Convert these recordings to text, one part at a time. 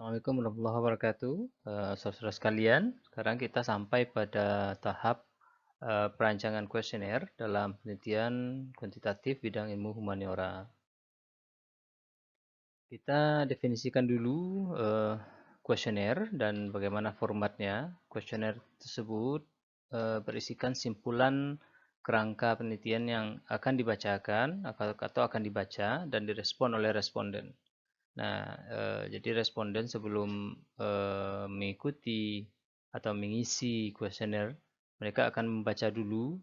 Assalamualaikum warahmatullahi wabarakatuh. Saudara-saudara sekalian, sekarang kita sampai pada tahap perancangan kuesioner dalam penelitian kuantitatif bidang ilmu humaniora. Kita definisikan dulu kuesioner dan bagaimana formatnya. Kuesioner tersebut berisikan simpulan kerangka penelitian yang akan dibacakan atau akan dibaca dan direspon oleh responden. Nah, jadi responden sebelum mengikuti atau mengisi kuesioner, mereka akan membaca dulu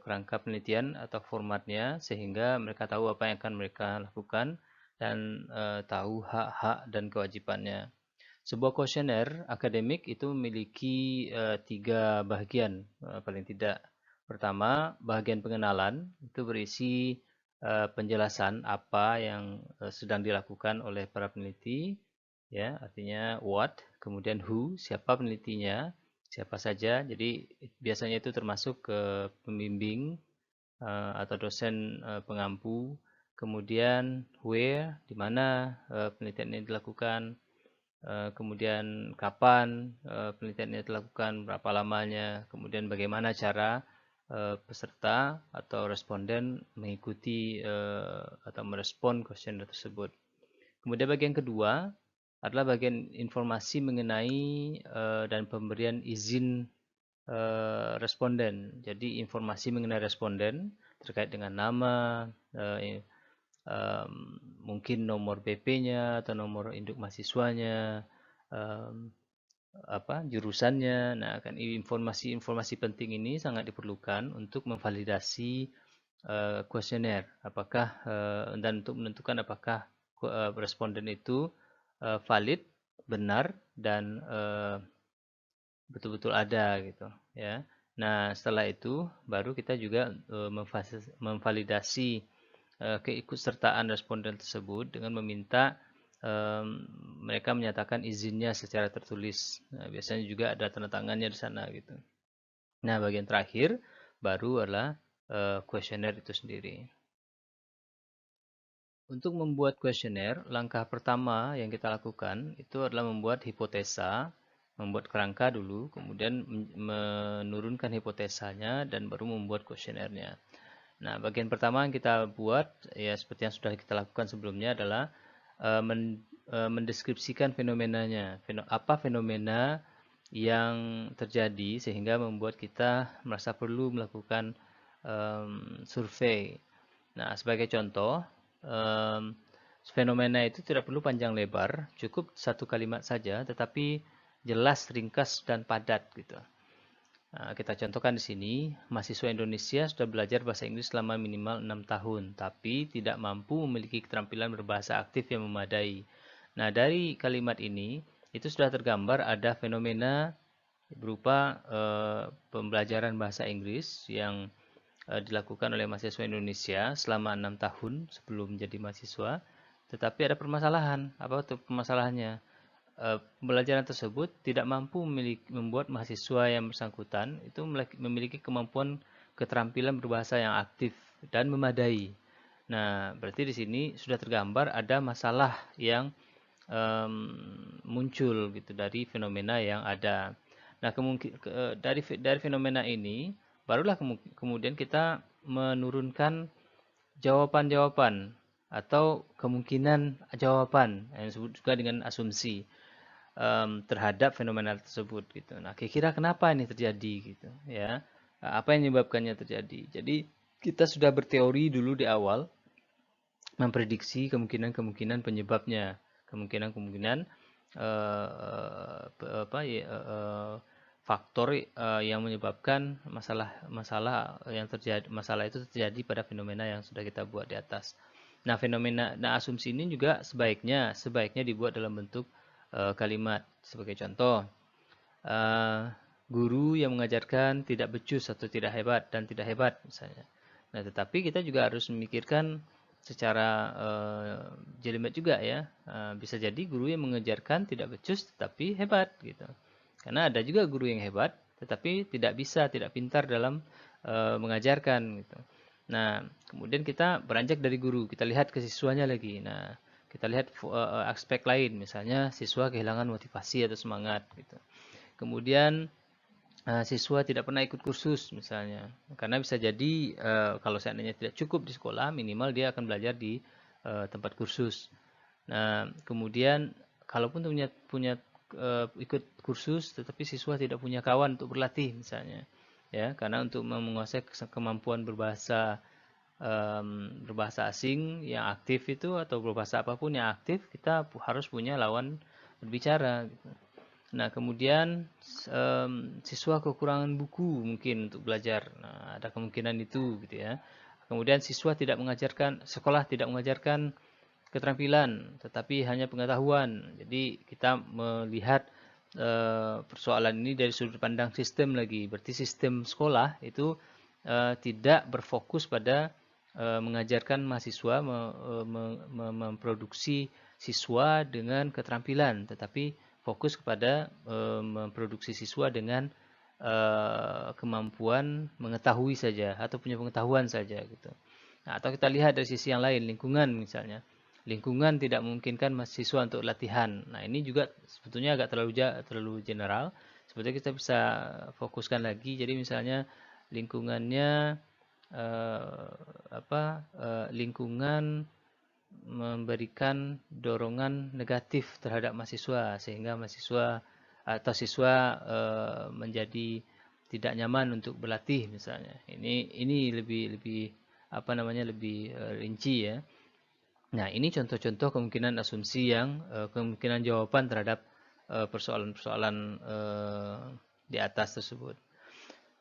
kerangka penelitian atau formatnya sehingga mereka tahu apa yang akan mereka lakukan dan tahu hak-hak dan kewajibannya. Sebuah kuesioner akademik itu memiliki tiga bagian paling tidak. Pertama, bagian pengenalan itu berisi penjelasan apa yang sedang dilakukan oleh para peneliti, ya, artinya what, kemudian who, siapa penelitinya, siapa saja. Jadi biasanya itu termasuk ke pembimbing atau dosen pengampu. Kemudian where, di mana penelitian ini dilakukan. Kemudian kapan penelitian ini dilakukan, berapa lamanya, kemudian bagaimana cara peserta atau responden mengikuti atau merespon kuesioner tersebut. Kemudian bagian kedua adalah bagian informasi mengenai dan pemberian izin responden. Jadi informasi mengenai responden terkait dengan nama, eh, mungkin nomor BP-nya atau nomor induk mahasiswanya, um, jurusannya. Nah, kan informasi-informasi penting ini sangat diperlukan untuk memvalidasi kuesioner, apakah dan untuk menentukan apakah responden itu valid, benar dan betul-betul ada gitu, ya. Nah, setelah itu baru kita juga memvalidasi keikutsertaan responden tersebut dengan meminta mereka menyatakan izinnya secara tertulis. Nah, biasanya juga ada tanda tangannya di sana gitu. Nah, bagian terakhir baru adalah kuesioner itu sendiri. Untuk membuat kuesioner, langkah pertama yang kita lakukan itu adalah membuat hipotesa, membuat kerangka dulu, kemudian menurunkan hipotesanya dan baru membuat kuesionernya. Nah, bagian pertama yang kita buat ya seperti yang sudah kita lakukan sebelumnya adalah mendeskripsikan fenomenanya. Apa fenomena yang terjadi sehingga membuat kita merasa perlu melakukan survei. Nah, sebagai contoh, um, fenomena itu tidak perlu panjang lebar, cukup satu kalimat saja, tetapi jelas, ringkas, dan padat gitu. Nah, kita contohkan di sini, mahasiswa Indonesia sudah belajar bahasa Inggris selama minimal 6 tahun, tapi tidak mampu memiliki keterampilan berbahasa aktif yang memadai. Nah, dari kalimat ini, itu sudah tergambar ada fenomena berupa pembelajaran bahasa Inggris yang dilakukan oleh mahasiswa Indonesia selama 6 tahun sebelum menjadi mahasiswa, tetapi ada permasalahan. Apa itu permasalahannya? Pembelajaran tersebut tidak mampu membuat mahasiswa yang bersangkutan itu memiliki kemampuan keterampilan berbahasa yang aktif dan memadai. Nah, berarti di sini sudah tergambar ada masalah yang muncul gitu dari fenomena yang ada. Nah, dari fenomena ini barulah kemudian kita menurunkan jawaban-jawaban atau kemungkinan jawaban yang disebut juga dengan asumsi terhadap fenomena tersebut gitu. Nah, kira-kira kenapa ini terjadi gitu ya? Apa yang menyebabkannya terjadi? Jadi kita sudah berteori dulu di awal memprediksi kemungkinan-kemungkinan penyebabnya, kemungkinan-kemungkinan faktor yang menyebabkan masalah yang terjadi, masalah itu terjadi pada fenomena yang sudah kita buat di atas. Nah, asumsi ini juga sebaiknya dibuat dalam bentuk kalimat. Sebagai contoh, eh, guru yang mengajarkan tidak becus atau tidak hebat dan tidak hebat misalnya. Nah, tetapi kita juga harus memikirkan secara jelimet juga ya. Bisa jadi guru yang mengajarkan tidak becus tetapi hebat gitu. Karena ada juga guru yang hebat tetapi tidak bisa, tidak pintar dalam mengajarkan gitu. Nah, kemudian kita beranjak dari guru, kita lihat ke siswanya lagi. Nah, kita lihat aspek lain, misalnya siswa kehilangan motivasi atau semangat gitu. Kemudian siswa tidak pernah ikut kursus misalnya, karena bisa jadi kalau seandainya tidak cukup di sekolah, minimal dia akan belajar di tempat kursus. Nah, kemudian kalaupun punya ikut kursus, tetapi siswa tidak punya kawan untuk berlatih misalnya, ya, karena untuk menguasai kemampuan berbahasa asing yang aktif itu, atau berbahasa apapun yang aktif, kita harus punya lawan berbicara gitu. Nah, kemudian siswa kekurangan buku mungkin untuk belajar. Nah, ada kemungkinan itu gitu ya. Kemudian sekolah tidak mengajarkan keterampilan, tetapi hanya pengetahuan. Jadi kita melihat persoalan ini dari sudut pandang sistem lagi. Berarti sistem sekolah itu tidak berfokus pada mengajarkan mahasiswa memproduksi siswa dengan keterampilan, tetapi fokus kepada memproduksi siswa dengan kemampuan mengetahui saja atau punya pengetahuan saja gitu. Nah, atau kita lihat dari sisi yang lain, lingkungan misalnya. Lingkungan tidak memungkinkan mahasiswa untuk latihan. Nah, ini juga sebetulnya agak terlalu general. Sebetulnya kita bisa fokuskan lagi. Jadi misalnya lingkungannya lingkungan memberikan dorongan negatif terhadap mahasiswa, sehingga mahasiswa atau siswa menjadi tidak nyaman untuk berlatih misalnya. Ini lebih lebih rinci ya. Nah, ini contoh-contoh kemungkinan asumsi yang kemungkinan jawaban terhadap persoalan-persoalan di atas tersebut.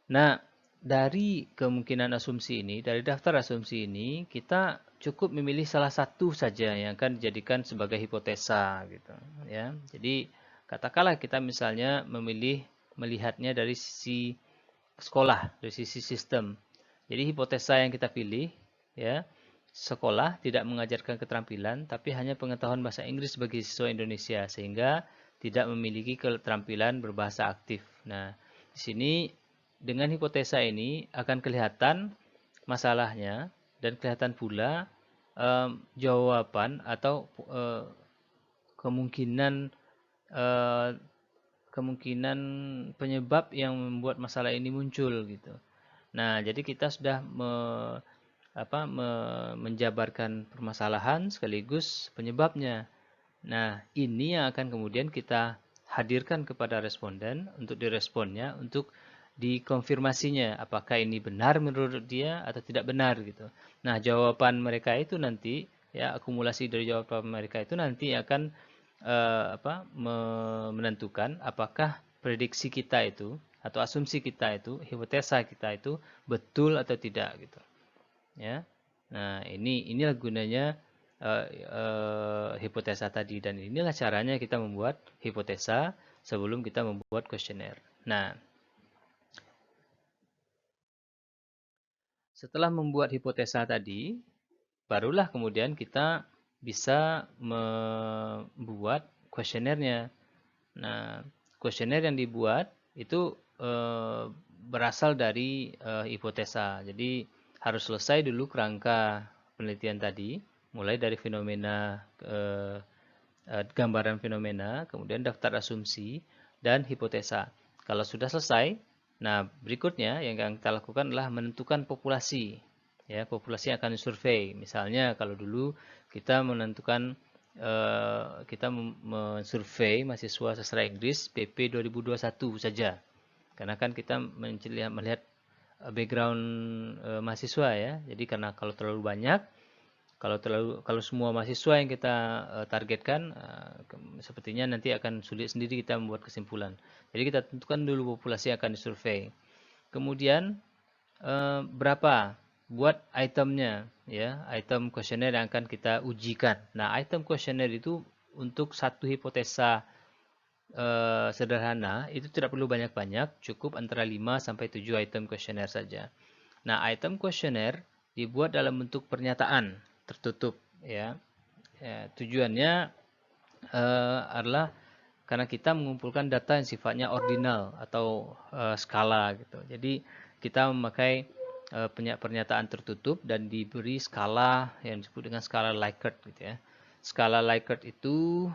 Nah, dari kemungkinan asumsi ini, dari daftar asumsi ini, kita cukup memilih salah satu saja yang akan dijadikan sebagai hipotesa gitu ya. Jadi katakanlah kita misalnya melihatnya dari sisi sekolah, dari sisi sistem. Jadi hipotesa yang kita pilih ya, sekolah tidak mengajarkan keterampilan tapi hanya pengetahuan bahasa Inggris bagi siswa Indonesia, sehingga tidak memiliki keterampilan berbahasa aktif. Nah, di sini dengan hipotesa ini akan kelihatan masalahnya, dan kelihatan pula jawaban atau kemungkinan eh, kemungkinan penyebab yang membuat masalah ini muncul gitu. Nah, jadi kita sudah menjabarkan permasalahan sekaligus penyebabnya. Nah, ini yang akan kemudian kita hadirkan kepada responden untuk diresponnya, untuk dikonfirmasinya apakah ini benar menurut dia atau tidak benar gitu. Nah, jawaban mereka itu nanti ya, akumulasi dari jawaban mereka itu nanti akan menentukan apakah prediksi kita itu atau asumsi kita itu, hipotesa kita itu betul atau tidak gitu. Ya. Nah, inilah gunanya hipotesa tadi, dan inilah caranya kita membuat hipotesa sebelum kita membuat kuesioner. Nah, setelah membuat hipotesa tadi, barulah kemudian kita bisa membuat kuesionernya. Nah, kuesioner yang dibuat itu berasal dari hipotesa. Jadi harus selesai dulu kerangka penelitian tadi, mulai dari fenomena, gambaran fenomena, kemudian daftar asumsi, dan hipotesa. Kalau sudah selesai, nah berikutnya yang kita lakukan adalah menentukan populasi. Ya, populasi yang akan disurvei. Misalnya kalau dulu kita menentukan kita mensurvei mahasiswa sastra Inggris PP 2021 saja. Karena kan kita melihat background mahasiswa ya. Jadi karena kalau terlalu banyak, kalau semua mahasiswa yang kita targetkan, sepertinya nanti akan sulit sendiri kita membuat kesimpulan. Jadi kita tentukan dulu populasi yang akan disurvei. Kemudian berapa buat itemnya ya, item kuesioner yang akan kita ujikan. Nah, item kuesioner itu untuk satu hipotesa sederhana itu tidak perlu banyak-banyak, cukup antara 5 sampai 7 item kuesioner saja. Nah, item kuesioner dibuat dalam bentuk pernyataan tertutup ya. Tujuannya adalah karena kita mengumpulkan data yang sifatnya ordinal atau skala gitu. Jadi kita memakai pernyataan tertutup dan diberi skala yang disebut dengan skala Likert gitu ya. skala Likert itu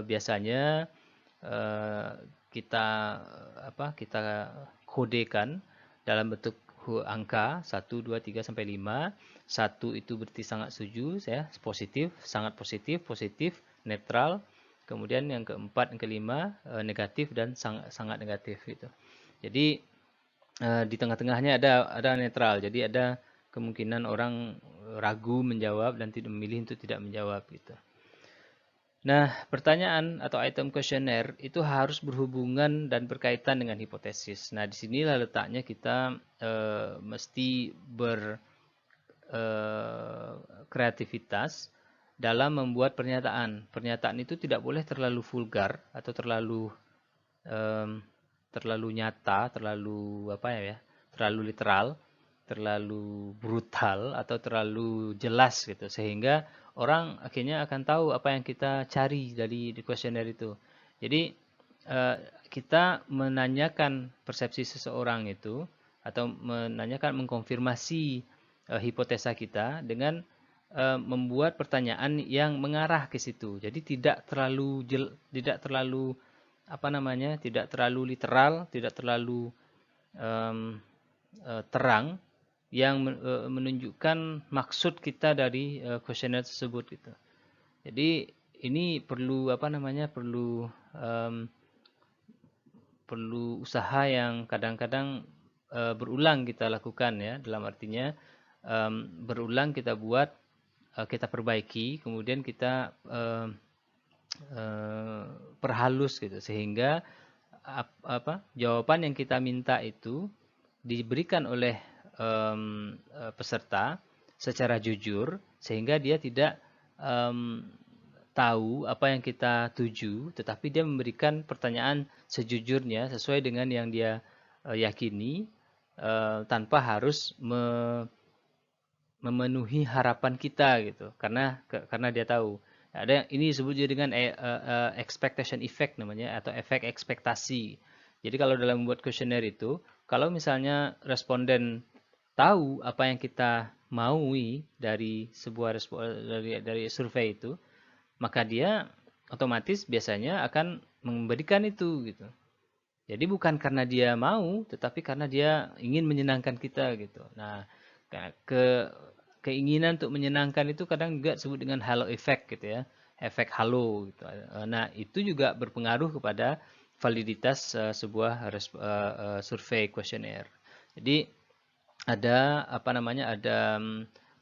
biasanya kita kita kodekan dalam bentuk angka 1, 2, 3 sampai 5. 1 itu berarti sangat setuju, ya, positif, sangat positif, positif, netral. Kemudian yang keempat, yang kelima negatif dan sangat negatif gitu. Jadi di tengah-tengahnya ada netral. Jadi ada kemungkinan orang ragu menjawab dan tidak memilih untuk tidak menjawab gitu. Nah, pertanyaan atau item kuesioner itu harus berhubungan dan berkaitan dengan hipotesis. Nah, disinilah letaknya kita mesti berkreativitas dalam membuat pernyataan. Pernyataan itu tidak boleh terlalu vulgar atau terlalu nyata, terlalu terlalu literal, terlalu brutal atau terlalu jelas gitu, sehingga orang akhirnya akan tahu apa yang kita cari dari di kuesioner itu. Jadi kita menanyakan persepsi seseorang itu atau mengkonfirmasi hipotesa kita dengan membuat pertanyaan yang mengarah ke situ. Jadi tidak terlalu tidak terlalu literal, tidak terlalu terang yang menunjukkan maksud kita dari kuesioner tersebut gitu. Jadi ini perlu perlu usaha yang kadang-kadang berulang kita lakukan, ya, dalam artinya berulang kita buat, kita perbaiki, kemudian kita perhalus gitu, sehingga jawaban yang kita minta itu diberikan oleh peserta secara jujur, sehingga dia tidak tahu apa yang kita tuju, tetapi dia memberikan pertanyaan sejujurnya sesuai dengan yang dia yakini, tanpa harus memenuhi harapan kita gitu, karena dia tahu. Ada ini disebut juga dengan expectation effect namanya, atau efek ekspektasi. Jadi kalau dalam membuat kuesioner itu, kalau misalnya responden tahu apa yang kita maui dari dari survei itu, maka dia otomatis biasanya akan memberikan itu gitu. Jadi bukan karena dia mau, tetapi karena dia ingin menyenangkan kita gitu. Nah, keinginan untuk menyenangkan itu kadang juga disebut dengan halo effect gitu, ya, efek halo gitu. Nah, itu juga berpengaruh kepada validitas sebuah survei kuesioner. Jadi ada ada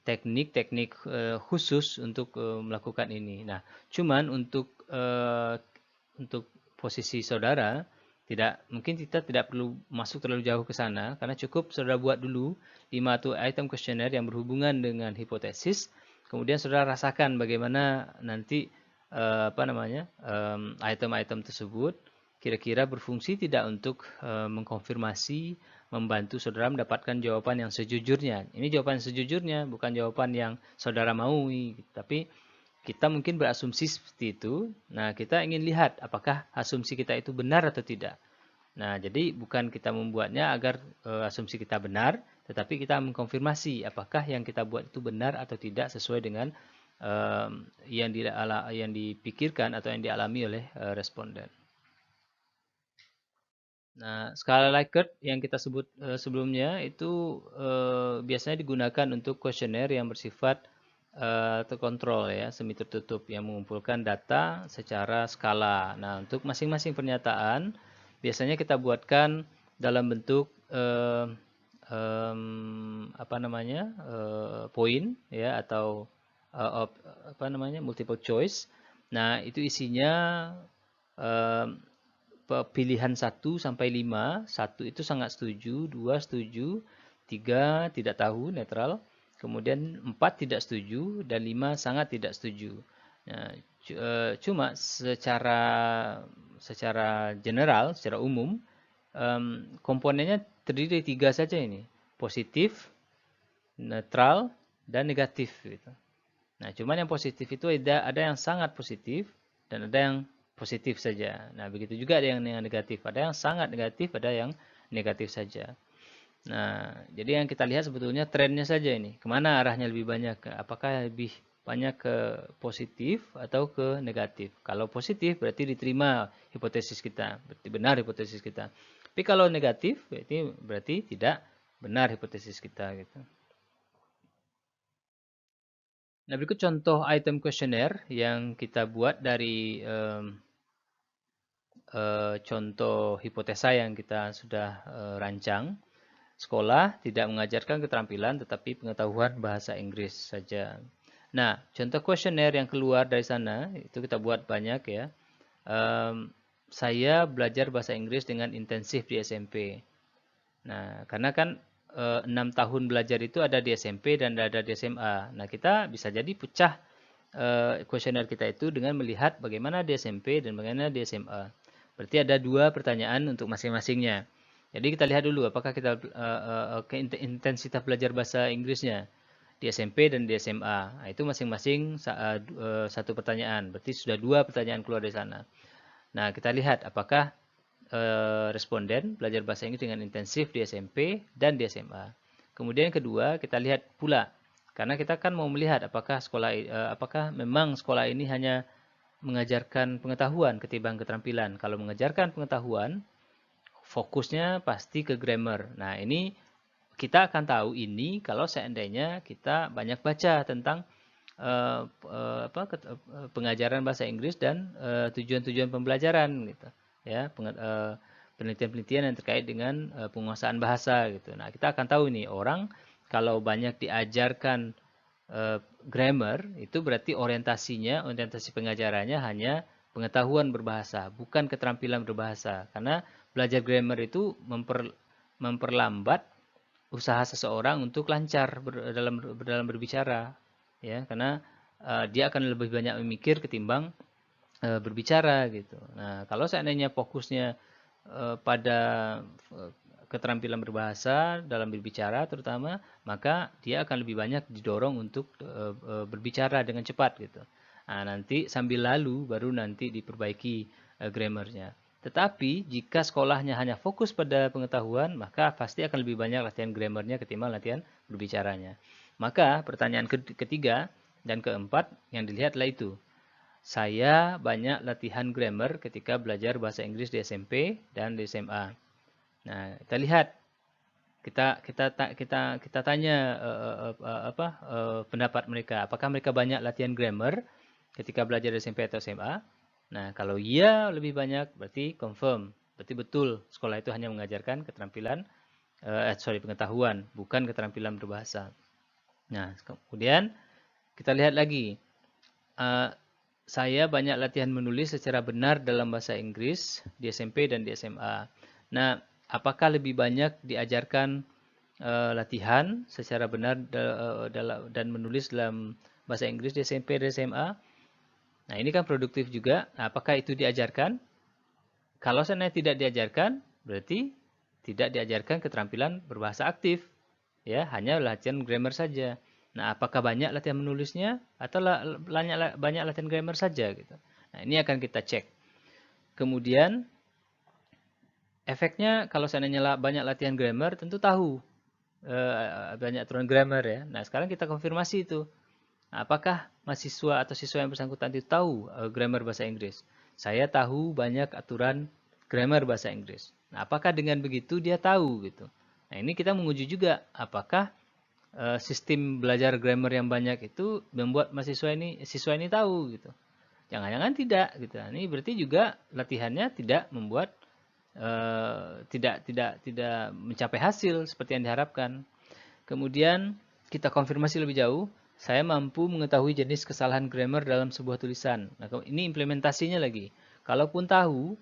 teknik-teknik khusus untuk melakukan ini. Nah, cuman untuk posisi saudara, mungkin kita tidak perlu masuk terlalu jauh ke sana, karena cukup saudara buat dulu 5 item kuesioner yang berhubungan dengan hipotesis, kemudian saudara rasakan bagaimana nanti item-item tersebut kira-kira berfungsi tidak untuk mengkonfirmasi, membantu saudara mendapatkan jawaban yang sejujurnya. Ini jawaban sejujurnya, bukan jawaban yang saudara maui, tapi kita mungkin berasumsi seperti itu. Nah, kita ingin lihat apakah asumsi kita itu benar atau tidak. Nah, jadi bukan kita membuatnya agar asumsi kita benar, tetapi kita mengkonfirmasi apakah yang kita buat itu benar atau tidak sesuai dengan yang dipikirkan atau yang dialami oleh responden. Nah, skala Likert yang kita sebut sebelumnya itu biasanya digunakan untuk kuesioner yang bersifat terkontrol, ya, semi tertutup, yang mengumpulkan data secara skala. Nah, untuk masing-masing pernyataan biasanya kita buatkan dalam bentuk poin, ya, atau multiple choice. Nah, itu isinya pilihan 1 sampai 5. 1 itu sangat setuju, 2 setuju, 3 tidak tahu, netral. Kemudian 4 tidak setuju, dan 5 sangat tidak setuju. Nah, cuma secara general, secara umum, komponennya terdiri dari 3 saja ini. Positif, netral, dan negatif gitu. Nah, cuman yang positif itu ada yang sangat positif dan ada yang positif saja. Nah, begitu juga ada yang negatif. Ada yang sangat negatif, ada yang negatif saja. Nah, jadi yang kita lihat sebetulnya trennya saja ini. Kemana arahnya lebih banyak? Apakah lebih banyak ke positif atau ke negatif. Kalau positif berarti diterima hipotesis kita, berarti benar hipotesis kita. Tapi kalau negatif berarti tidak benar hipotesis kita gitu. Nah, berikut contoh item kuesioner yang kita buat dari contoh hipotesa yang kita sudah rancang. Sekolah tidak mengajarkan keterampilan tetapi pengetahuan bahasa Inggris saja. Nah, contoh kuesioner yang keluar dari sana itu kita buat banyak ya. Saya belajar bahasa Inggris dengan intensif di SMP. Nah, karena kan 6 tahun belajar itu ada di SMP dan ada di SMA. Nah, kita bisa jadi pecah kuesioner kita itu dengan melihat bagaimana di SMP dan bagaimana di SMA. Berarti ada 2 pertanyaan untuk masing-masingnya. Jadi kita lihat dulu apakah kita intensitas belajar bahasa Inggrisnya di SMP dan di SMA. Nah, itu masing-masing satu pertanyaan. Berarti sudah 2 pertanyaan keluar dari sana. Nah, kita lihat apakah responden belajar bahasa Inggris dengan intensif di SMP dan di SMA. Kemudian yang kedua, kita lihat pula karena kita kan mau melihat apakah memang sekolah ini hanya mengajarkan pengetahuan ketimbang keterampilan. Kalau mengajarkan pengetahuan, fokusnya pasti ke grammar. Nah, ini kita akan tahu ini kalau seandainya kita banyak baca tentang pengajaran bahasa Inggris dan tujuan-tujuan pembelajaran gitu. Ya, penelitian-penelitian yang terkait dengan penguasaan bahasa gitu. Nah, kita akan tahu nih orang kalau banyak diajarkan grammar itu berarti orientasi pengajarannya hanya pengetahuan berbahasa, bukan keterampilan berbahasa. Karena belajar grammar itu memperlambat usaha seseorang untuk lancar dalam berbicara, ya, karena dia akan lebih banyak memikir ketimbang berbicara gitu. Nah, kalau seandainya fokusnya pada keterampilan berbahasa dalam berbicara terutama, maka dia akan lebih banyak didorong untuk berbicara dengan cepat gitu. Nah, nanti sambil lalu baru nanti diperbaiki grammarnya. Tetapi jika sekolahnya hanya fokus pada pengetahuan, maka pasti akan lebih banyak latihan grammarnya ketimbang latihan berbicaranya. Maka pertanyaan ketiga dan keempat yang dilihatlah itu. Saya banyak latihan grammar ketika belajar bahasa Inggris di SMP dan di SMA. Nah, kita lihat, kita tanya pendapat mereka. Apakah mereka banyak latihan grammar ketika belajar di SMP atau SMA? Nah, kalau iya lebih banyak, berarti confirm, berarti betul sekolah itu hanya mengajarkan keterampilan, pengetahuan, bukan keterampilan berbahasa. Nah, kemudian kita lihat lagi. Saya banyak latihan menulis secara benar dalam bahasa Inggris di SMP dan di SMA. Nah, apakah lebih banyak diajarkan latihan secara benar dan menulis dalam bahasa Inggris di SMP dan SMA? Nah, ini kan produktif juga. Nah, apakah itu diajarkan? Kalau seandainya tidak diajarkan, berarti tidak diajarkan keterampilan berbahasa aktif. Ya, hanya latihan grammar saja. Nah, apakah banyak latihan menulisnya atau banyak latihan grammar saja gitu. Nah, ini akan kita cek. Kemudian efeknya kalau seandainya banyak latihan grammar tentu tahu banyak aturan grammar ya. Nah, sekarang kita konfirmasi itu. Nah, apakah mahasiswa atau siswa yang bersangkutan itu tahu grammar bahasa Inggris? Saya tahu banyak aturan grammar bahasa Inggris. Nah, apakah dengan begitu dia tahu gitu? Nah, ini kita menguji juga apakah sistem belajar grammar yang banyak itu membuat siswa ini tahu gitu. Jangan-jangan tidak gitu. Nah, ini berarti juga latihannya tidak membuat tidak mencapai hasil seperti yang diharapkan. Kemudian kita konfirmasi lebih jauh, saya mampu mengetahui jenis kesalahan grammar dalam sebuah tulisan. Nah, ini implementasinya lagi. Kalaupun tahu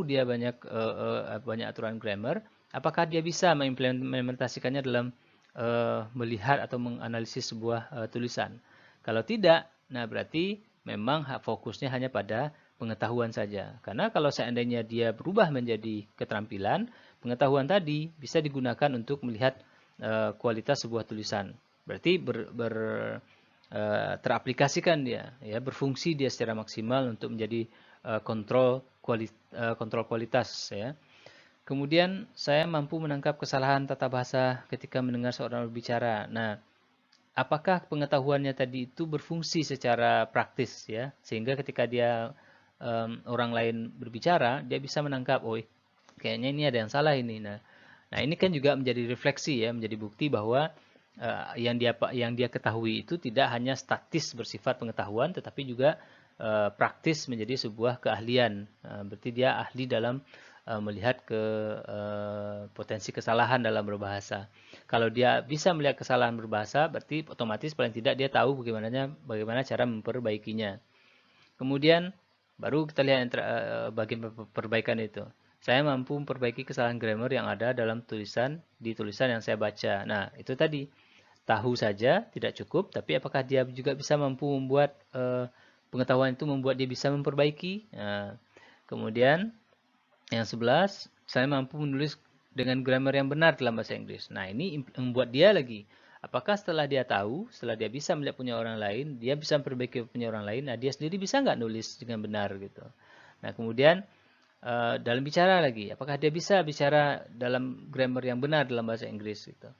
dia banyak aturan grammar, apakah dia bisa mengimplementasikannya dalam melihat atau menganalisis sebuah tulisan? Kalau tidak, nah berarti memang fokusnya hanya pada pengetahuan saja. Karena kalau seandainya dia berubah menjadi keterampilan, pengetahuan tadi bisa digunakan untuk melihat kualitas sebuah tulisan. Berarti teraplikasikan dia, ya, berfungsi dia secara maksimal untuk menjadi kontrol kualitas, ya. Kemudian saya mampu menangkap kesalahan tata bahasa ketika mendengar seorang berbicara. Nah, apakah pengetahuannya tadi itu berfungsi secara praktis ya, sehingga ketika dia orang lain berbicara, dia bisa menangkap, oh kayaknya ini ada yang salah ini. Nah ini kan juga menjadi refleksi ya, menjadi bukti bahwa yang dia ketahui itu tidak hanya statis bersifat pengetahuan, tetapi juga praktis menjadi sebuah keahlian. Berarti dia ahli dalam melihat ke potensi kesalahan dalam berbahasa. Kalau dia bisa melihat kesalahan berbahasa, berarti otomatis paling tidak dia tahu bagaimana cara memperbaikinya. Kemudian baru kita lihat bagian perbaikan itu. Saya mampu memperbaiki kesalahan grammar yang ada dalam tulisan yang saya baca. Nah, itu tadi. Tahu saja tidak cukup, tapi apakah dia juga bisa mampu membuat pengetahuan itu membuat dia bisa memperbaiki? Nah, kemudian yang 11, saya mampu menulis dengan grammar yang benar dalam bahasa Inggris. Nah, ini membuat dia lagi. Apakah setelah dia tahu, setelah dia bisa melihat punya orang lain, dia bisa memperbaiki punya orang lain, nah dia sendiri bisa nggak nulis dengan benar gitu. Nah, kemudian dalam bicara lagi, apakah dia bisa bicara dalam grammar yang benar dalam bahasa Inggris gitu.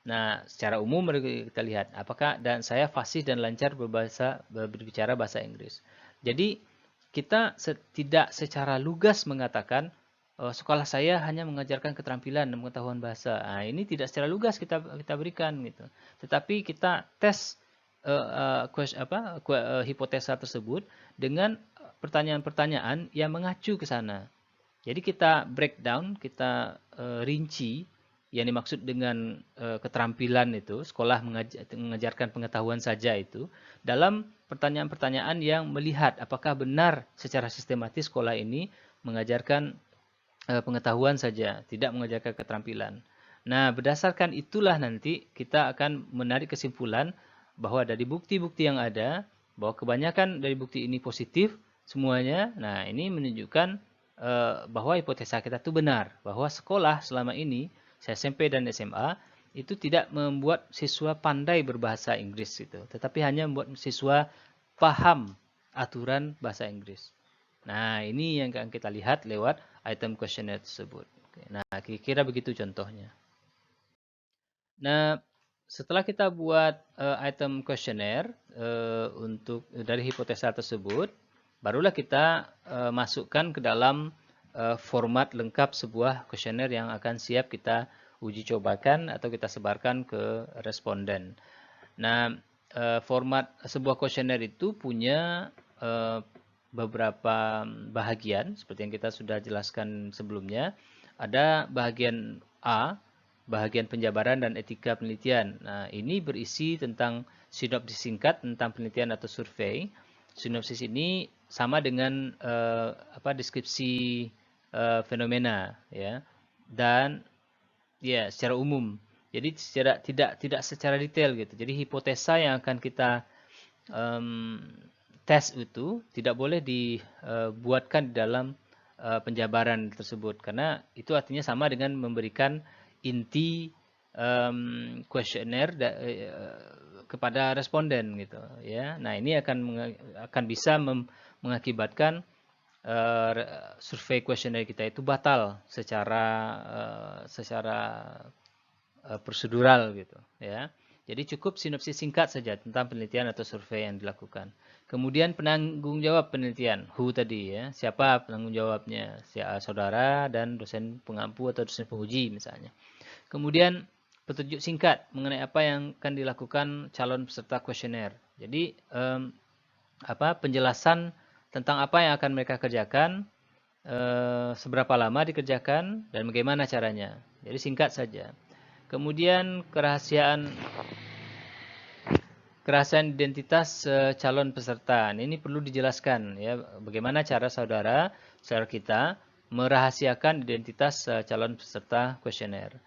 Nah, secara umum kita lihat apakah dan saya fasih dan lancar berbicara bahasa Inggris. Jadi kita tidak secara lugas mengatakan sekolah saya hanya mengajarkan keterampilan dan pengetahuan bahasa. Nah, ini tidak secara lugas kita berikan gitu. Tetapi kita tes hipotesa tersebut dengan pertanyaan-pertanyaan yang mengacu ke sana. Jadi kita breakdown, kita rinci yang dimaksud dengan keterampilan itu, sekolah mengajarkan pengetahuan saja itu, dalam pertanyaan-pertanyaan yang melihat apakah benar secara sistematis sekolah ini mengajarkan pengetahuan saja, tidak mengajarkan keterampilan. Nah, berdasarkan itulah nanti kita akan menarik kesimpulan bahwa dari bukti-bukti yang ada, bahwa kebanyakan dari bukti ini positif semuanya. Nah, ini menunjukkan bahwa hipotesa kita itu benar, bahwa sekolah selama ini SMP dan SMA itu tidak membuat siswa pandai berbahasa Inggris itu, tetapi hanya membuat siswa paham aturan bahasa Inggris. Nah, ini yang akan kita lihat lewat item questionnaire tersebut. Nah, kira-kira begitu contohnya. Nah, setelah kita buat item questionnaire untuk dari hipotesa tersebut, barulah kita masukkan ke dalam format lengkap sebuah questionnaire yang akan siap kita uji cobakan atau kita sebarkan ke responden. Nah, format sebuah questionnaire itu punya beberapa bahagian seperti yang kita sudah jelaskan sebelumnya. Ada bahagian A, bahagian penjabaran dan etika penelitian. Nah, ini berisi tentang sinopsis singkat tentang penelitian atau survei. Sinopsis ini sama dengan deskripsi fenomena ya. Dan ya secara umum. Jadi tidak secara detail gitu. Jadi hipotesa yang akan kita tes itu tidak boleh dibuatkan di dalam penjabaran tersebut karena itu artinya sama dengan memberikan inti kuesioner kepada responden gitu ya. Nah, ini akan bisa mengakibatkan survei kuesioner kita itu batal secara prosedural gitu ya. Jadi cukup sinopsis singkat saja tentang penelitian atau survei yang dilakukan. Kemudian penanggung jawab penelitian, who tadi ya, siapa penanggung jawabnya, saudara dan dosen pengampu atau dosen penguji misalnya. Kemudian petunjuk singkat mengenai apa yang akan dilakukan calon peserta kuesioner. Jadi penjelasan tentang apa yang akan mereka kerjakan, seberapa lama dikerjakan dan bagaimana caranya. Jadi singkat saja. Kemudian kerahasiaan identitas calon peserta. Ini perlu dijelaskan ya, bagaimana cara saudara kita merahasiakan identitas calon peserta kuesioner.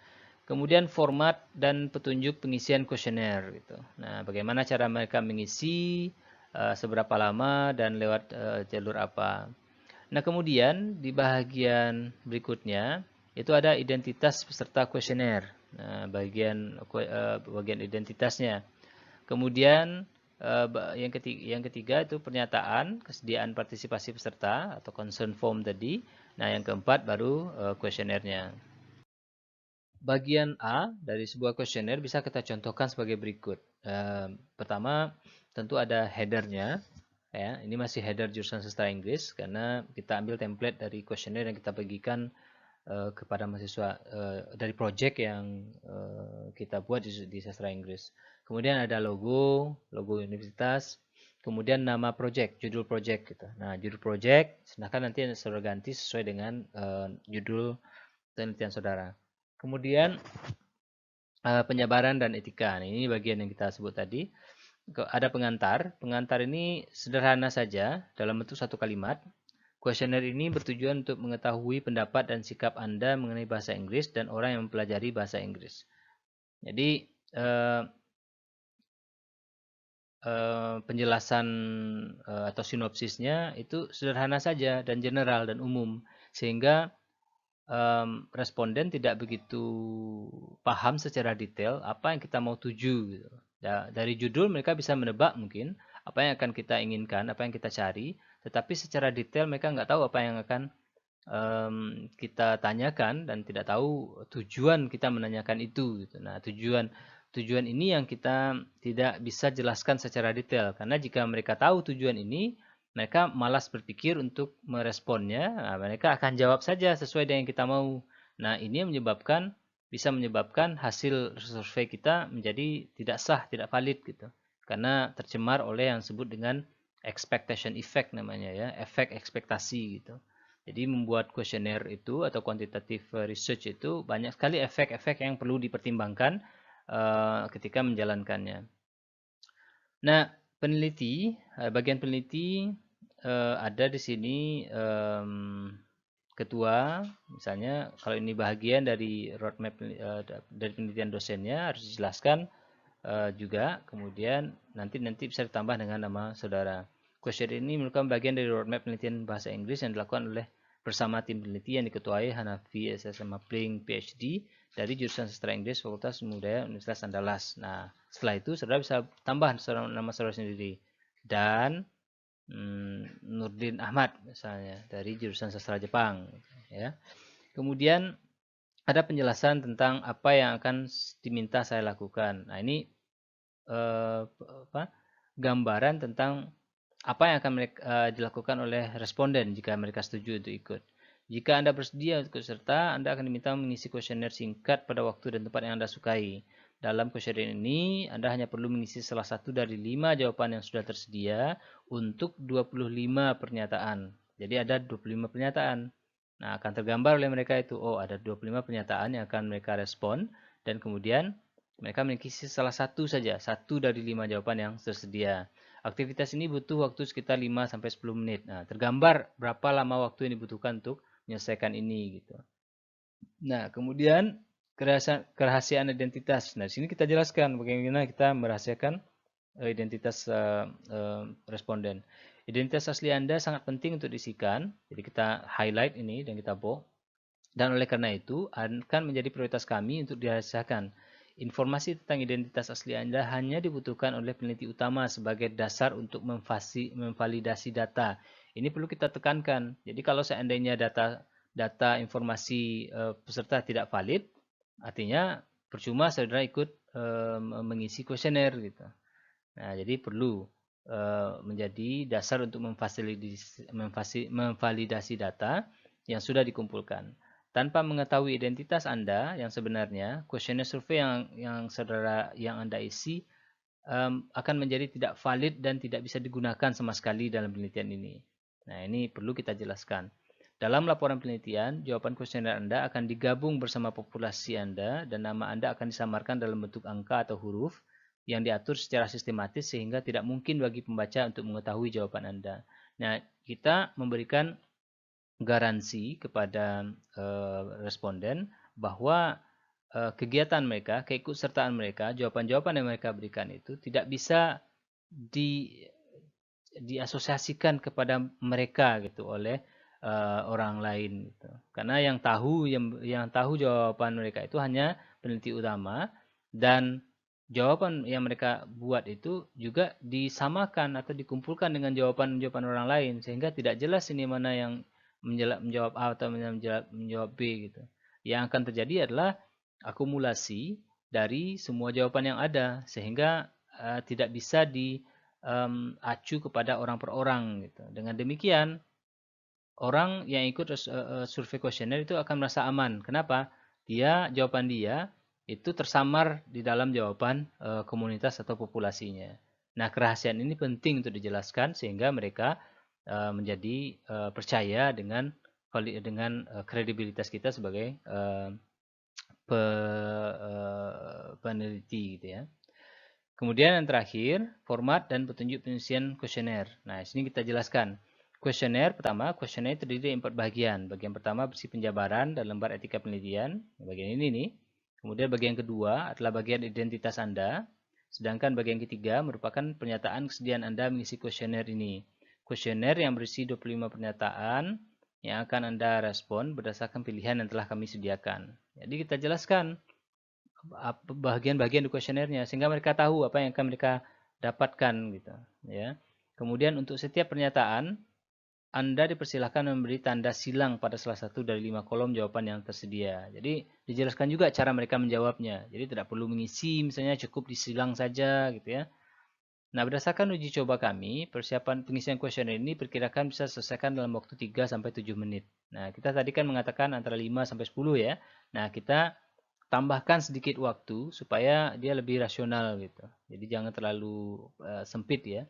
Kemudian format dan petunjuk pengisian kuesioner gitu. Nah, bagaimana cara mereka mengisi, seberapa lama dan lewat jalur apa. Nah, kemudian di bagian berikutnya itu ada identitas peserta kuesioner. Nah, bagian identitasnya. Kemudian yang ketiga itu pernyataan kesediaan partisipasi peserta atau consent form tadi. Nah, yang keempat baru kuesionernya. Bagian A dari sebuah kuesioner bisa kita contohkan sebagai berikut. Pertama, tentu ada headernya. Ya, ini masih header jurusan sastra Inggris karena kita ambil template dari kuesioner yang kita bagikan kepada mahasiswa dari project yang kita buat di sastra Inggris. Kemudian ada logo universitas, kemudian nama project, judul project gitu. Nah, judul project silahkan nanti saudara ganti sesuai dengan judul penelitian saudara. Kemudian penyebaran dan etika. Nah, ini bagian yang kita sebut tadi. Ada pengantar. Pengantar ini sederhana saja dalam bentuk satu kalimat. Kuesioner ini bertujuan untuk mengetahui pendapat dan sikap Anda mengenai bahasa Inggris dan orang yang mempelajari bahasa Inggris. Jadi penjelasan atau sinopsisnya itu sederhana saja dan general dan umum, sehingga responden tidak begitu paham secara detail apa yang kita mau tuju gitu. Dari judul mereka bisa menebak mungkin apa yang akan kita inginkan, apa yang kita cari, tetapi secara detail mereka nggak tahu apa yang akan kita tanyakan dan tidak tahu tujuan kita menanyakan itu gitu. Nah, tujuan ini yang kita tidak bisa jelaskan secara detail, karena jika mereka tahu tujuan ini, mereka malas berpikir untuk meresponnya. Nah, mereka akan jawab saja sesuai dengan yang kita mau. Nah, ini yang bisa menyebabkan hasil survei kita menjadi tidak sah, tidak valid gitu. Karena tercemar oleh yang disebut dengan expectation effect namanya ya, efek ekspektasi gitu. Jadi membuat kuesioner itu atau quantitative research itu banyak sekali efek-efek yang perlu dipertimbangkan ketika menjalankannya. Nah, bagian peneliti ada di sini ketua, misalnya kalau ini bagian dari roadmap dari penelitian dosennya harus dijelaskan juga, kemudian nanti bisa ditambah dengan nama saudara. Kuesioner ini merupakan bagian dari roadmap penelitian bahasa Inggris yang dilakukan oleh bersama tim peneliti yang diketuai Hanafi SSM Mapling PhD dari jurusan sastra Inggris Fakultas Budaya Universitas Andalas. Nah, setelah itu saudara bisa tambah nama saudara sendiri. Dan Nurdin Ahmad misalnya dari jurusan sastra Jepang ya. Kemudian ada penjelasan tentang apa yang akan diminta saya lakukan. Nah, ini gambaran tentang apa yang akan dilakukan oleh responden jika mereka setuju untuk ikut. Jika Anda bersedia untuk ikut serta, Anda akan diminta mengisi kuesioner singkat pada waktu dan tempat yang Anda sukai. Dalam kuesioner ini, Anda hanya perlu mengisi salah satu dari 5 jawaban yang sudah tersedia untuk 25 pernyataan. Jadi ada 25 pernyataan. Nah, akan tergambar oleh mereka itu, oh ada 25 pernyataan yang akan mereka respon, dan kemudian mereka mengisi salah satu saja, satu dari 5 jawaban yang tersedia. Aktivitas ini butuh waktu sekitar 5-10 menit. Nah, tergambar berapa lama waktu yang dibutuhkan untuk menyelesaikan ini gitu. Nah, kemudian kerahasiaan identitas. Nah, di sini kita jelaskan bagaimana kita merahasiakan identitas responden. Identitas asli Anda sangat penting untuk diisikan. Jadi kita highlight ini dan kita bold. Dan oleh karena itu akan menjadi prioritas kami untuk dirahasiakan. Informasi tentang identitas asli Anda hanya dibutuhkan oleh peneliti utama sebagai dasar untuk memvalidasi data. Ini perlu kita tekankan. Jadi kalau seandainya data informasi peserta tidak valid, artinya percuma saudara ikut mengisi kuesioner gitu. Nah, jadi perlu menjadi dasar untuk memvalidasi data yang sudah dikumpulkan. Tanpa mengetahui identitas Anda yang sebenarnya, kuesioner survei yang Anda isi akan menjadi tidak valid dan tidak bisa digunakan sama sekali dalam penelitian ini. Nah, ini perlu kita jelaskan. Dalam laporan penelitian, jawaban kuesioner Anda akan digabung bersama populasi Anda dan nama Anda akan disamarkan dalam bentuk angka atau huruf yang diatur secara sistematis sehingga tidak mungkin bagi pembaca untuk mengetahui jawaban Anda. Nah, kita memberikan garansi kepada responden bahwa kegiatan mereka, keikutsertaan mereka, jawaban-jawaban yang mereka berikan itu tidak bisa diasosiasikan kepada mereka gitu oleh orang lain gitu. Karena yang tahu jawaban mereka itu hanya peneliti utama, dan jawaban yang mereka buat itu juga disamakan atau dikumpulkan dengan jawaban-jawaban orang lain sehingga tidak jelas ini mana yang menjawab A atau menjawab B gitu. Yang akan terjadi adalah akumulasi dari semua jawaban yang ada, sehingga tidak bisa diacu kepada orang per orang gitu. Dengan demikian, orang yang ikut survei kuesioner itu akan merasa aman. Kenapa? Jawaban dia itu tersamar di dalam jawaban komunitas atau populasinya. Nah, kerahasiaan ini penting untuk dijelaskan sehingga mereka menjadi percaya dengan kredibilitas kita sebagai peneliti gitu ya. Kemudian yang terakhir, format dan petunjuk penyusunan kuesioner. Nah, sini kita jelaskan. Kuesioner pertama, kuesioner terdiri dari 4 bagian. Bagian pertama berisi penjabaran dan lembar etika penelitian. Bagian ini nih. Kemudian bagian kedua adalah bagian identitas Anda. Sedangkan bagian ketiga merupakan pernyataan kesediaan Anda mengisi kuesioner ini. Kuesioner yang berisi 25 pernyataan yang akan Anda respon berdasarkan pilihan yang telah kami sediakan. Jadi kita jelaskan bagian-bagian di kuesionernya sehingga mereka tahu apa yang akan mereka dapatkan gitu ya. Kemudian untuk setiap pernyataan Anda dipersilahkan memberi tanda silang pada salah satu dari 5 kolom jawaban yang tersedia. Jadi dijelaskan juga cara mereka menjawabnya. Jadi tidak perlu mengisi, misalnya cukup disilang saja gitu ya. Nah, berdasarkan uji coba kami, persiapan pengisian kuesioner ini perkirakan bisa selesaikan dalam waktu 3 sampai 7 menit. Nah, kita tadi kan mengatakan antara 5 sampai 10 ya. Nah, kita tambahkan sedikit waktu supaya dia lebih rasional gitu. Jadi jangan terlalu sempit ya.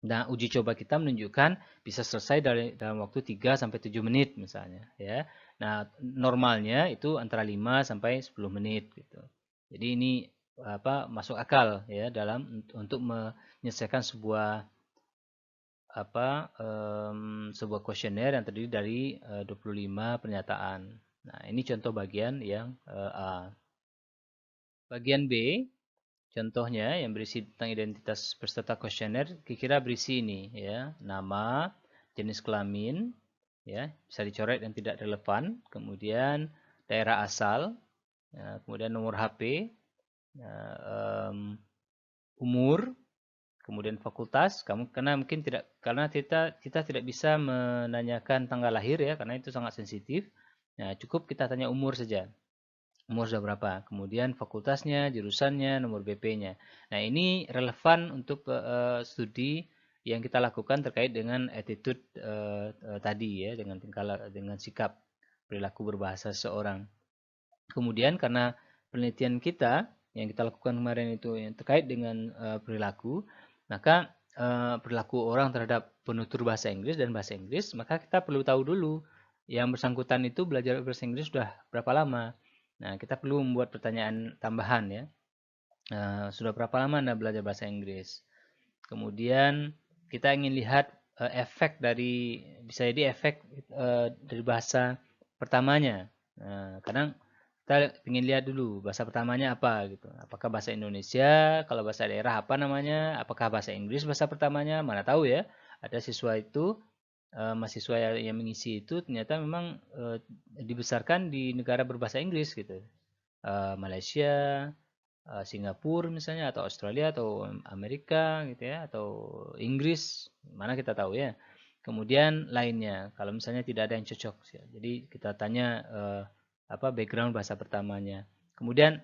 Nah, uji coba kita menunjukkan bisa selesai dalam waktu 3 sampai 7 menit misalnya ya. Nah, normalnya itu antara 5 sampai 10 menit gitu. Jadi ini masuk akal ya dalam untuk menyelesaikan sebuah kuesioner yang terdiri dari 25 pernyataan. Nah, ini contoh bagian yang A. Bagian B, contohnya yang berisi tentang identitas peserta kuesioner, kira-kira berisi ini ya, nama, jenis kelamin, ya, bisa dicoret yang tidak relevan, kemudian daerah asal, ya, kemudian nomor HP, ya, umur, kemudian fakultas. Karena mungkin tidak, karena kita tidak bisa menanyakan tanggal lahir ya, karena itu sangat sensitif. Nah, cukup kita tanya umur saja. Umur sudah berapa, kemudian fakultasnya, jurusannya, nomor BP-nya. Nah, ini relevan untuk studi yang kita lakukan terkait dengan attitude tadi ya, dengan sikap perilaku berbahasa seseorang. Kemudian karena penelitian kita yang kita lakukan kemarin itu yang terkait dengan perilaku, maka perilaku orang terhadap penutur bahasa Inggris dan bahasa Inggris, maka kita perlu tahu dulu yang bersangkutan itu belajar bahasa Inggris sudah berapa lama. Nah, kita perlu membuat pertanyaan tambahan ya. Sudah berapa lama Anda belajar bahasa Inggris? Kemudian kita ingin lihat efek bisa jadi efek dari bahasa pertamanya. Kadang kita ingin lihat dulu bahasa pertamanya apa gitu. Apakah bahasa Indonesia, kalau bahasa daerah apa namanya, apakah bahasa Inggris bahasa pertamanya, mana tahu ya. Ada siswa itu mahasiswa yang mengisi itu ternyata memang dibesarkan di negara berbahasa Inggris gitu. Malaysia, Singapura misalnya, atau Australia atau Amerika gitu ya, atau Inggris, mana kita tahu ya. Kemudian lainnya, kalau misalnya tidak ada yang cocok, jadi kita tanya background bahasa pertamanya. Kemudian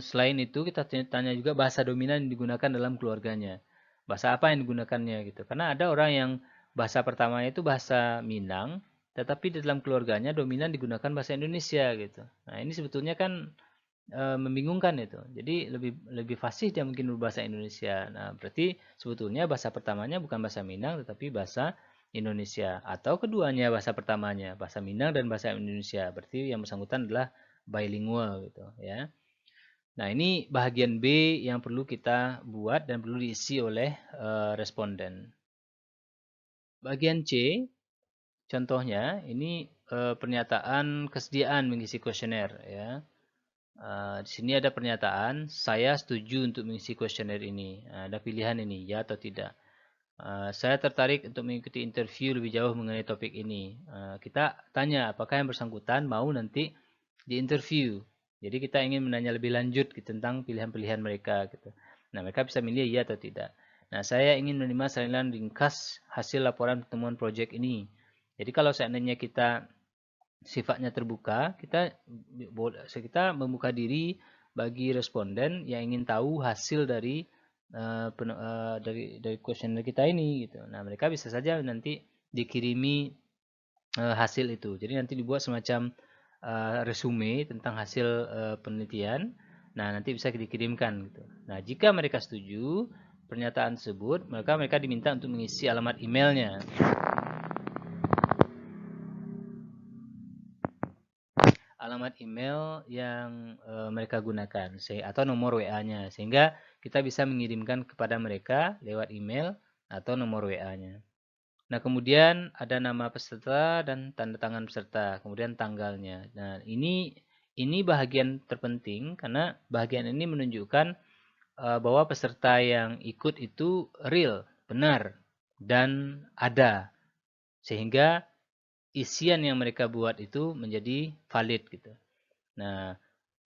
selain itu kita tanya juga bahasa dominan yang digunakan dalam keluarganya. Bahasa apa yang digunakannya gitu. Karena ada orang yang bahasa pertamanya itu bahasa Minang, tetapi di dalam keluarganya dominan digunakan bahasa Indonesia gitu. Nah, ini sebetulnya kan membingungkan itu. Jadi lebih fasih dia mungkin berbahasa Indonesia. Nah, berarti sebetulnya bahasa pertamanya bukan bahasa Minang tetapi bahasa Indonesia, atau keduanya bahasa pertamanya, bahasa Minang dan bahasa Indonesia. Berarti yang bersangkutan adalah bilingual gitu ya. Nah, ini bagian B yang perlu kita buat dan perlu diisi oleh responden. Bagian C, contohnya ini pernyataan kesediaan mengisi kuesioner ya. Di sini ada pernyataan, saya setuju untuk mengisi kuesioner ini. Ada pilihan ini, ya atau tidak. Saya tertarik untuk mengikuti interview lebih jauh mengenai topik ini. Kita tanya apakah yang bersangkutan mau nanti diinterview. Jadi kita ingin menanya lebih lanjut tentang pilihan-pilihan mereka. Gitu. Nah, mereka bisa milih ya atau tidak. Nah, saya ingin menerima salinan ringkas hasil laporan pertemuan proyek ini. Jadi kalau seandainya kita sifatnya terbuka, kita membuka diri bagi responden yang ingin tahu hasil dari dari kuesioner kita ini gitu. Nah, mereka bisa saja nanti dikirimi hasil itu. Jadi nanti dibuat semacam resume tentang hasil penelitian. Nah, nanti bisa dikirimkan gitu. Nah, jika mereka setuju pernyataan tersebut, mereka diminta untuk mengisi alamat emailnya. Alamat email yang mereka gunakan atau nomor WA-nya, sehingga kita bisa mengirimkan kepada mereka lewat email atau nomor WA-nya. Nah, kemudian ada nama peserta dan tanda tangan peserta, kemudian tanggalnya. Nah, ini bahagian terpenting karena bahagian ini menunjukkan bahwa peserta yang ikut itu real, benar, dan ada. Sehingga isian yang mereka buat itu menjadi valid gitu. Nah,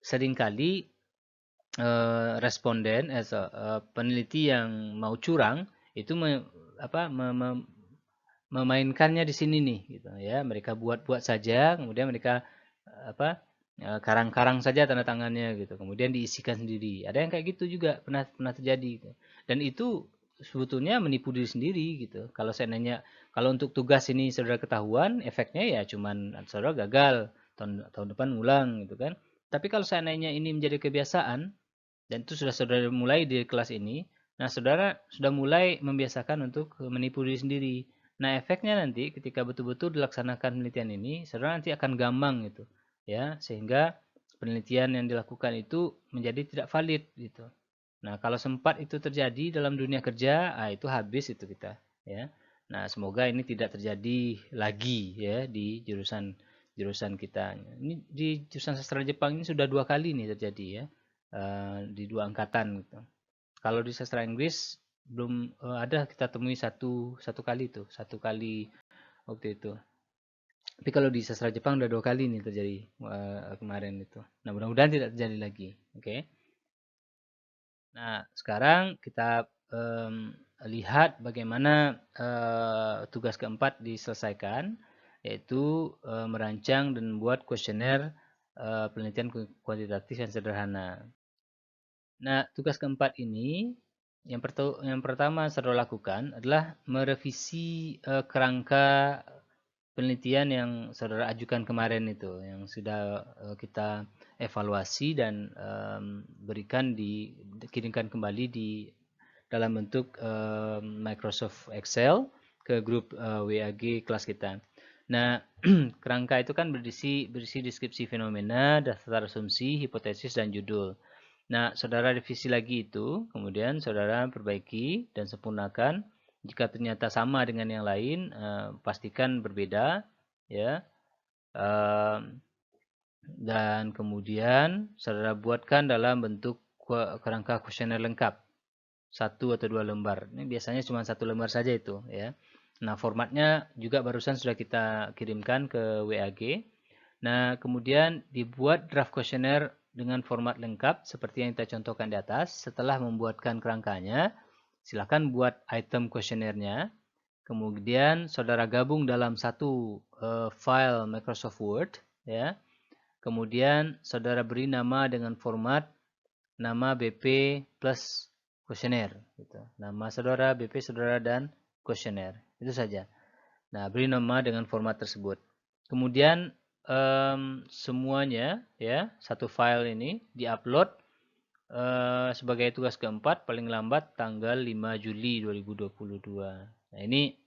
seringkali responden peneliti yang mau curang itu memainkannya di sini nih gitu ya. Mereka buat-buat saja, kemudian mereka karang-karang saja tanda tangannya gitu. Kemudian diisikan sendiri. Ada yang kayak gitu juga pernah terjadi gitu. Dan itu sebetulnya menipu diri sendiri gitu. Kalau saya nanya, kalau untuk tugas ini saudara ketahuan, efeknya ya cuman saudara gagal, tahun depan ngulang gitu kan. Tapi kalau seandainya ini menjadi kebiasaan dan itu sudah saudara mulai di kelas ini, nah saudara sudah mulai membiasakan untuk menipu diri sendiri. Nah, efeknya nanti ketika betul-betul dilaksanakan penelitian ini, saudara nanti akan gampang gitu, ya, sehingga penelitian yang dilakukan itu menjadi tidak valid gitu. Nah, kalau sempat itu terjadi dalam dunia kerja, itu habis itu kita, ya. Nah, semoga ini tidak terjadi lagi ya di jurusan jurusan kita. Ini di jurusan sastra Jepang ini sudah 2 kali nih terjadi ya, di 2 angkatan gitu. Kalau di sastra Inggris belum ada kita temui satu kali itu, satu kali waktu itu. Tapi kalau di sastra Jepang udah 2 kali nih terjadi kemarin itu. Nah, mudah-mudahan tidak terjadi lagi. Oke. Nah, sekarang kita lihat bagaimana tugas keempat diselesaikan, yaitu merancang dan membuat kuesioner penelitian kuantitatif yang sederhana. Nah, tugas keempat ini yang pertama saudara lakukan adalah merevisi kerangka penelitian yang saudara ajukan kemarin itu, yang sudah kita evaluasi dan berikan dikirimkan kembali di dalam bentuk Microsoft Excel ke grup WAG kelas kita. Nah, kerangka itu kan berisi deskripsi fenomena, daftar asumsi, hipotesis, dan judul. Nah, saudara revisi lagi itu, kemudian saudara perbaiki dan sempurnakan. Jika ternyata sama dengan yang lain, pastikan berbeda, ya. Dan kemudian saudara buatkan dalam bentuk kerangka kuesioner lengkap, 1 atau 2 lembar. Ini biasanya cuma 1 lembar saja itu, ya. Nah, formatnya juga barusan sudah kita kirimkan ke WAG. Nah, kemudian dibuat draft kuesioner dengan format lengkap seperti yang kita contohkan di atas. Setelah membuatkan kerangkanya, silakan buat item kuesionernya. Kemudian saudara gabung dalam satu file Microsoft Word, ya. Kemudian saudara beri nama dengan format nama BP plus kuesioner, gitu. Nama saudara, BP saudara, dan kuesioner. Itu saja. Nah, beri nama dengan format tersebut. Kemudian semuanya ya, satu file ini diupload sebagai tugas keempat paling lambat tanggal 5 Juli 2022. Nah, ini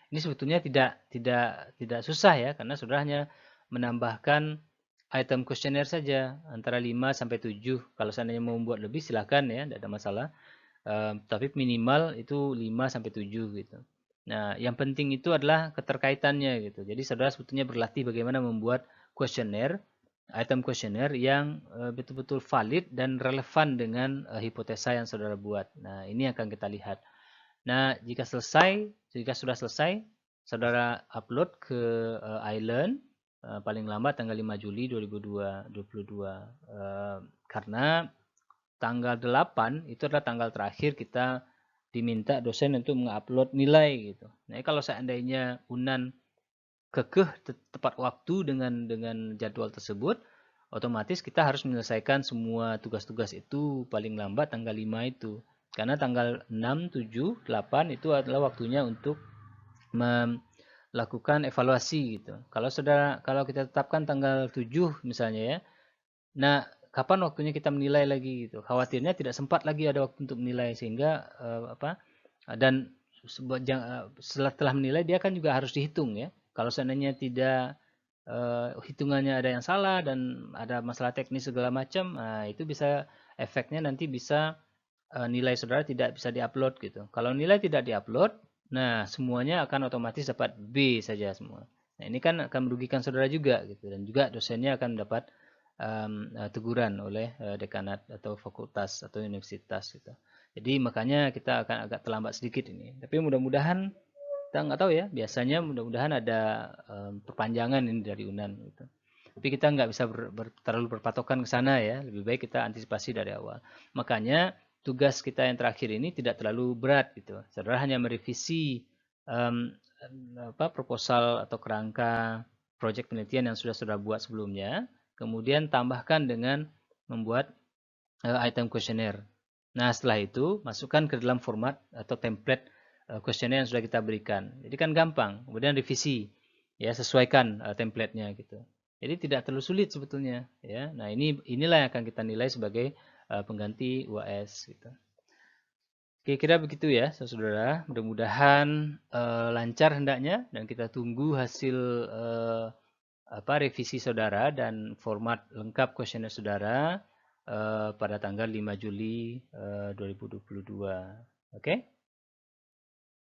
sebetulnya tidak susah ya, karena sudah hanya menambahkan item kuesioner saja antara 5 sampai 7. Kalau seandainya mau membuat lebih silakan ya, tidak ada masalah. Tapi minimal itu 5 sampai 7 gitu. Nah, yang penting itu adalah keterkaitannya gitu. Jadi saudara sebetulnya berlatih bagaimana membuat kuesioner, item kuesioner yang betul-betul valid dan relevan dengan hipotesa yang saudara buat. Nah, ini akan kita lihat. Nah, jika sudah selesai, saudara upload ke Island paling lambat tanggal 5 Juli 2022. Karena tanggal 8 itu adalah tanggal terakhir kita diminta dosen untuk mengupload nilai gitu. Nah, kalau seandainya Unan kekeh tepat waktu dengan jadwal tersebut, otomatis kita harus menyelesaikan semua tugas-tugas itu paling lambat tanggal 5 itu. Karena tanggal 6, 7, 8 itu adalah waktunya untuk melakukan evaluasi gitu. Kalau kita tetapkan tanggal 7 misalnya ya. Nah, kapan waktunya kita menilai lagi gitu. Khawatirnya tidak sempat lagi ada waktu untuk menilai sehingga dan setelah menilai dia kan juga harus dihitung ya. Kalau seandainya tidak hitungannya ada yang salah dan ada masalah teknis segala macam, nah itu bisa efeknya nanti bisa nilai saudara tidak bisa diupload gitu. Kalau nilai tidak diupload, nah semuanya akan otomatis dapat B saja semua. Nah ini kan akan merugikan saudara juga gitu dan juga dosennya akan mendapat teguran oleh dekanat atau fakultas atau universitas gitu. Jadi makanya kita akan agak terlambat sedikit ini. Tapi mudah-mudahan kita nggak tahu ya. Biasanya mudah-mudahan ada perpanjangan ini dari UNAN gitu. Tapi kita nggak bisa terlalu berpatokan ke sana ya. Lebih baik kita antisipasi dari awal. Makanya tugas kita yang terakhir ini tidak terlalu berat gitu. Saudara hanya merevisi um, proposal atau kerangka proyek penelitian yang sudah saudara buat sebelumnya. Kemudian tambahkan dengan membuat item kuesioner. Nah, setelah itu masukkan ke dalam format atau template kuesioner yang sudah kita berikan. Jadi kan gampang. Kemudian revisi, ya sesuaikan template-nya gitu. Jadi tidak terlalu sulit sebetulnya, ya. Nah, inilah yang akan kita nilai sebagai pengganti UAS gitu. Oke, kira begitu ya, saudara. Mudah-mudahan lancar hendaknya dan kita tunggu hasil revisi saudara dan format lengkap kuesioner saudara pada tanggal 5 Juli 2022. Oke?